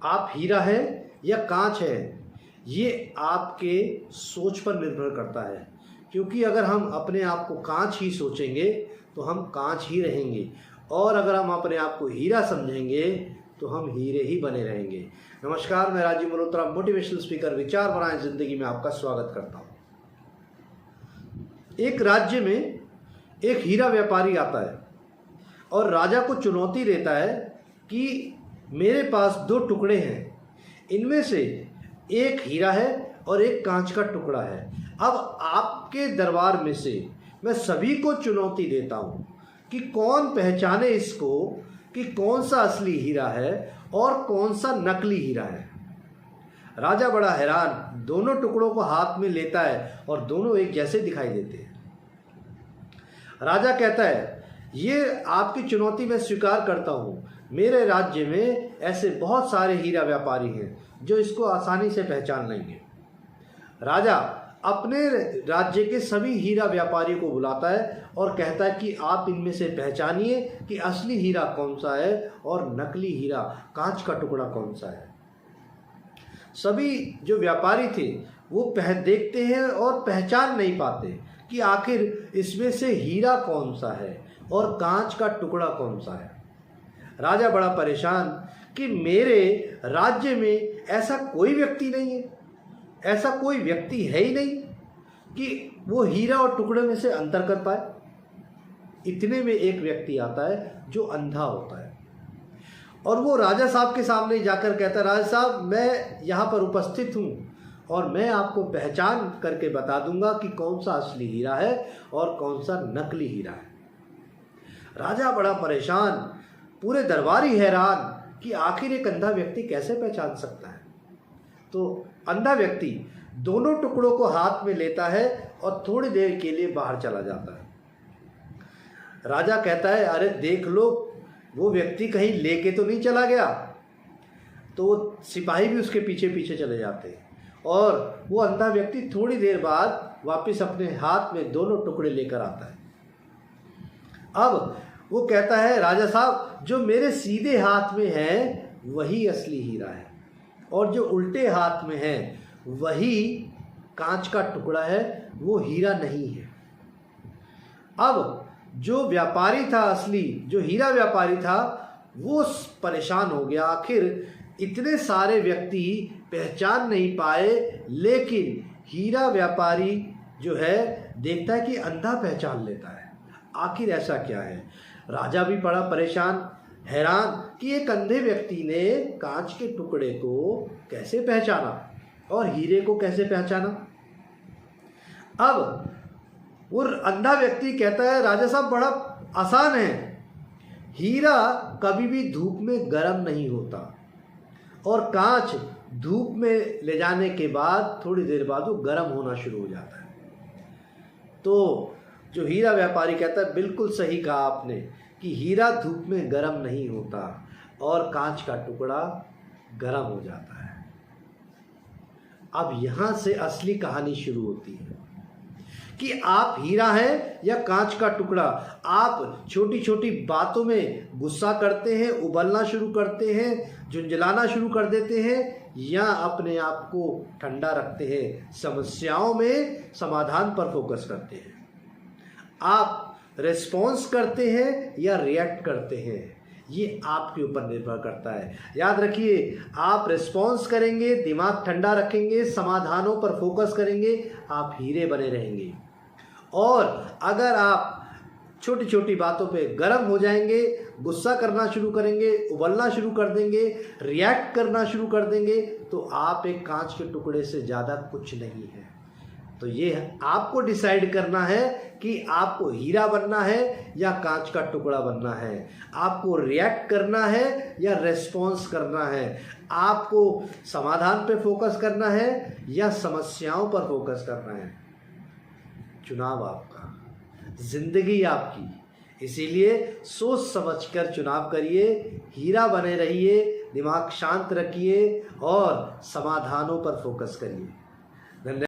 आप हीरा है या कांच है, ये आपके सोच पर निर्भर करता है। क्योंकि अगर हम अपने आप को कांच ही सोचेंगे तो हम कांच ही रहेंगे, और अगर हम अपने आप को हीरा समझेंगे तो हम हीरे ही बने रहेंगे। नमस्कार, मैं राजीव मल्होत्रा, मोटिवेशनल स्पीकर, विचार बनाए जिंदगी में आपका स्वागत करता हूँ। एक राज्य में एक हीरा व्यापारी आता है और राजा को चुनौती देता है कि मेरे पास 2 टुकड़े हैं, इनमें से एक हीरा है और एक कांच का टुकड़ा है। अब आपके दरबार में से मैं सभी को चुनौती देता हूँ कि कौन पहचाने इसको कि कौन सा असली हीरा है और कौन सा नकली हीरा है। राजा बड़ा हैरान दोनों टुकड़ों को हाथ में लेता है और दोनों एक जैसे दिखाई देते हैं। राजा कहता है, ये आपकी चुनौती मैं स्वीकार करता हूँ। मेरे राज्य में ऐसे बहुत सारे हीरा व्यापारी हैं जो इसको आसानी से पहचान लेंगे। राजा अपने राज्य के सभी हीरा व्यापारियों को बुलाता है और कहता है कि आप इनमें से पहचानिए कि असली हीरा कौन सा है और नकली हीरा, कांच का टुकड़ा कौन सा है। सभी जो व्यापारी थे वो देखते हैं और पहचान नहीं पाते कि आखिर इसमें से हीरा कौन सा है और कांच का टुकड़ा कौन सा है। राजा बड़ा परेशान कि मेरे राज्य में ऐसा कोई व्यक्ति नहीं है, ऐसा कोई व्यक्ति है ही नहीं कि वो हीरा और टुकड़े में से अंतर कर पाए। इतने में एक व्यक्ति आता है जो अंधा होता है और वो राजा साहब के सामने जाकर कहता है, राजा साहब मैं यहाँ पर उपस्थित हूँ और मैं आपको पहचान करके बता दूंगा कि कौन सा असली हीरा है और कौन सा नकली हीरा है। राजा बड़ा परेशान, पूरे दरबारी हैरान कि आखिर एक अंधा व्यक्ति कैसे पहचान सकता है। तो अंधा व्यक्ति दोनों टुकड़ों को हाथ में लेता है और थोड़ी देर के लिए बाहर चला जाता है। राजा कहता है, अरे देख लो वो व्यक्ति कहीं लेके तो नहीं चला गया। तो सिपाही भी उसके पीछे पीछे चले जाते हैं और वो अंधा व्यक्ति थोड़ी देर बाद वापस अपने हाथ में दोनों टुकड़े लेकर आता है। अब वो कहता है, राजा साहब जो मेरे सीधे हाथ में है वही असली हीरा है और जो उल्टे हाथ में है वही कांच का टुकड़ा है, वो हीरा नहीं है। अब जो व्यापारी था, असली जो हीरा व्यापारी था, वो परेशान हो गया। आखिर इतने सारे व्यक्ति पहचान नहीं पाए, लेकिन हीरा व्यापारी जो है देखता है कि अंधा पहचान लेता है। आखिर ऐसा क्या है। राजा भी बड़ा परेशान, हैरान कि एक अंधे व्यक्ति ने कांच के टुकड़े को कैसे पहचाना और हीरे को कैसे पहचाना। अब वो अंधा व्यक्ति कहता है, राजा साहब बड़ा आसान है, हीरा कभी भी धूप में गर्म नहीं होता और कांच धूप में ले जाने के बाद थोड़ी देर बाद वो गर्म होना शुरू हो जाता है। तो जो हीरा व्यापारी कहता है, बिल्कुल सही कहा आपने कि हीरा धूप में गर्म नहीं होता और कांच का टुकड़ा गर्म हो जाता है। अब यहाँ से असली कहानी शुरू होती है कि आप हीरा हैं या कांच का टुकड़ा। आप छोटी छोटी बातों में गुस्सा करते हैं, उबलना शुरू करते हैं, झुंझलाना शुरू कर देते हैं, या अपने आप को ठंडा रखते हैं, समस्याओं में समाधान पर फोकस करते हैं। आप रिस्पॉन्स करते हैं या रिएक्ट करते हैं, ये आपके ऊपर निर्भर करता है। याद रखिए, आप रिस्पॉन्स करेंगे, दिमाग ठंडा रखेंगे, समाधानों पर फोकस करेंगे, आप हीरे बने रहेंगे। और अगर आप छोटी छोटी बातों पे गर्म हो जाएंगे, गुस्सा करना शुरू करेंगे, उबलना शुरू कर देंगे, रिएक्ट करना शुरू कर देंगे, तो आप एक कांच के टुकड़े से ज़्यादा कुछ नहीं है। तो ये आपको डिसाइड करना है कि आपको हीरा बनना है या कांच का टुकड़ा बनना है, आपको रिएक्ट करना है या रिस्पॉन्स करना है, आपको समाधान पे फोकस करना है या समस्याओं पर फोकस करना है। चुनाव आपका, जिंदगी आपकी, इसीलिए सोच समझकर चुनाव करिए, हीरा बने रहिए, दिमाग शांत रखिए और समाधानों पर फोकस करिए। धन्यवाद।